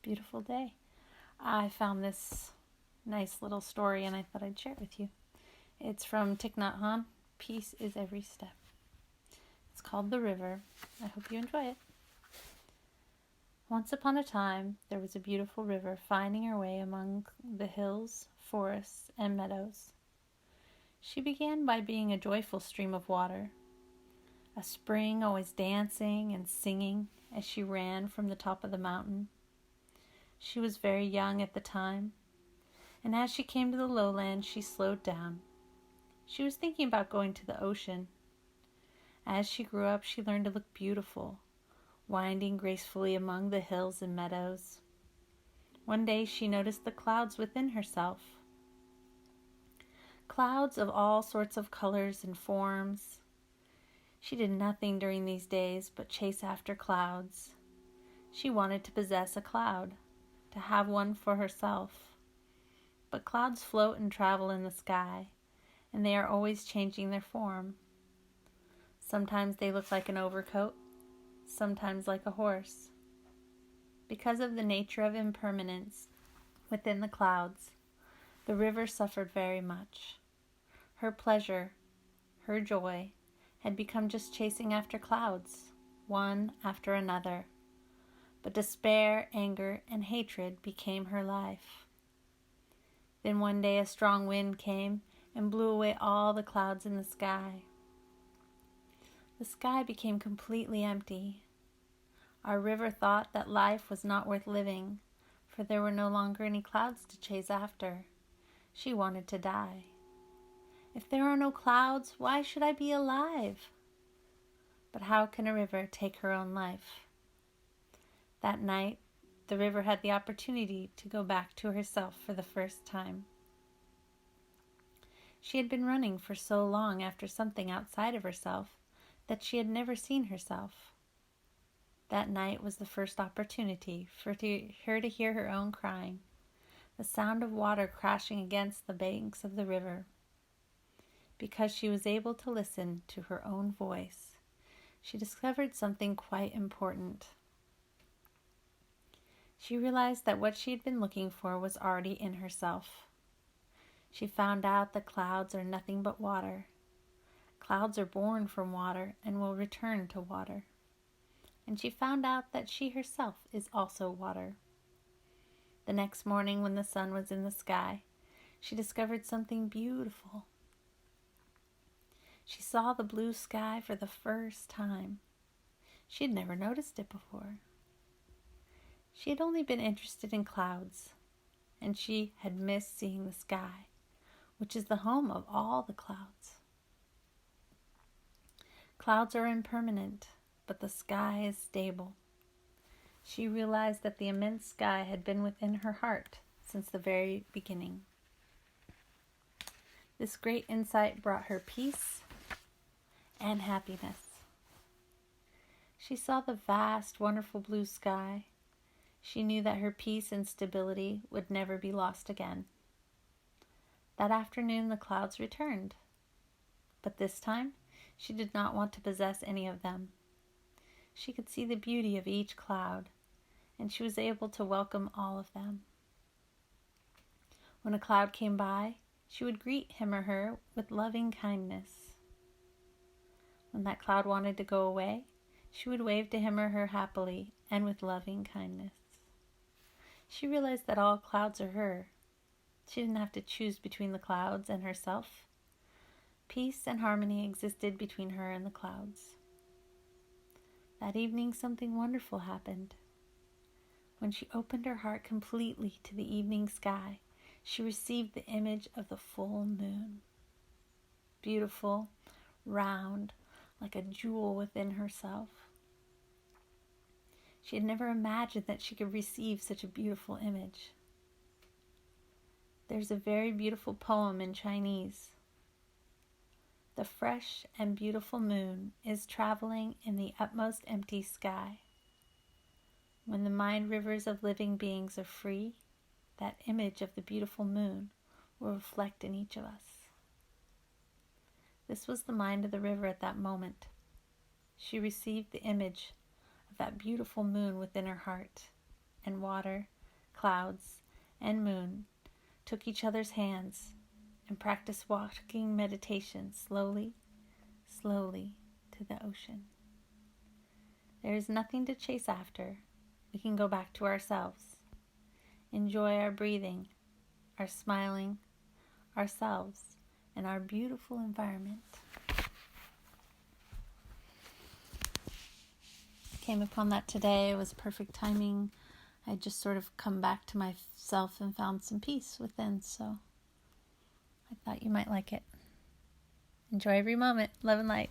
beautiful day. I found this nice little story and I thought I'd share it with you. It's from Thich Naht Hanh. Peace is every step. It's called The River. I hope you enjoy it. Once upon a time, there was a beautiful river finding her way among the hills, forests, and meadows. She began by being a joyful stream of water, a spring always dancing and singing as she ran from the top of the mountain. She was very young at the time, and as she came to the lowlands, she slowed down. She was thinking about going to the ocean. As she grew up, she learned to look beautiful, winding gracefully among the hills and meadows. One day she noticed the clouds within herself. Clouds of all sorts of colors and forms. She did nothing during these days but chase after clouds. She wanted to possess a cloud, to have one for herself. But clouds float and travel in the sky, and they are always changing their form. Sometimes they look like an overcoat, sometimes like a horse. Because of the nature of impermanence within the clouds, the river suffered very much. Her pleasure, her joy, had become just chasing after clouds, one after another. But despair, anger, and hatred became her life. Then one day a strong wind came and blew away all the clouds in the sky. The sky became completely empty. Our river thought that life was not worth living, for there were no longer any clouds to chase after. She wanted to die. If there are no clouds, why should I be alive? But how can a river take her own life? That night, the river had the opportunity to go back to herself for the first time. She had been running for so long after something outside of herself that she had never seen herself. That night was the first opportunity for her to hear her own crying, the sound of water crashing against the banks of the river. Because she was able to listen to her own voice, she discovered something quite important. She realized that what she had been looking for was already in herself. She found out that clouds are nothing but water. Clouds are born from water and will return to water. And she found out that she herself is also water. The next morning, when the sun was in the sky, she discovered something beautiful. She saw the blue sky for the first time. She had never noticed it before. She had only been interested in clouds, and she had missed seeing the sky, which is the home of all the clouds. Clouds are impermanent, but the sky is stable. She realized that the immense sky had been within her heart since the very beginning. This great insight brought her peace and happiness. She saw the vast, wonderful blue sky. She knew that her peace and stability would never be lost again. That afternoon the clouds returned, but this time she did not want to possess any of them. She could see the beauty of each cloud, and she was able to welcome all of them. When a cloud came by, she would greet him or her with loving kindness. When that cloud wanted to go away, she would wave to him or her happily and with loving kindness. She realized that all clouds are her. She didn't have to choose between the clouds and herself. Peace and harmony existed between her and the clouds. That evening, something wonderful happened. When she opened her heart completely to the evening sky, she received the image of the full moon. Beautiful, round, like a jewel within herself. She had never imagined that she could receive such a beautiful image. There's a very beautiful poem in Chinese. The fresh and beautiful moon is traveling in the utmost empty sky. When the mind rivers of living beings are free, that image of the beautiful moon will reflect in each of us. This was the mind of the river at that moment. She received the image of that beautiful moon within her heart. and water, clouds and moon took each other's hands and practiced walking meditation slowly, slowly to the ocean. There is nothing to chase after. We can go back to ourselves. Enjoy our breathing, our smiling, ourselves, and our beautiful environment. Came upon that today. It was perfect timing. I just sort of come back to myself and found some peace within, so I thought you might like it. Enjoy every moment. Love and light.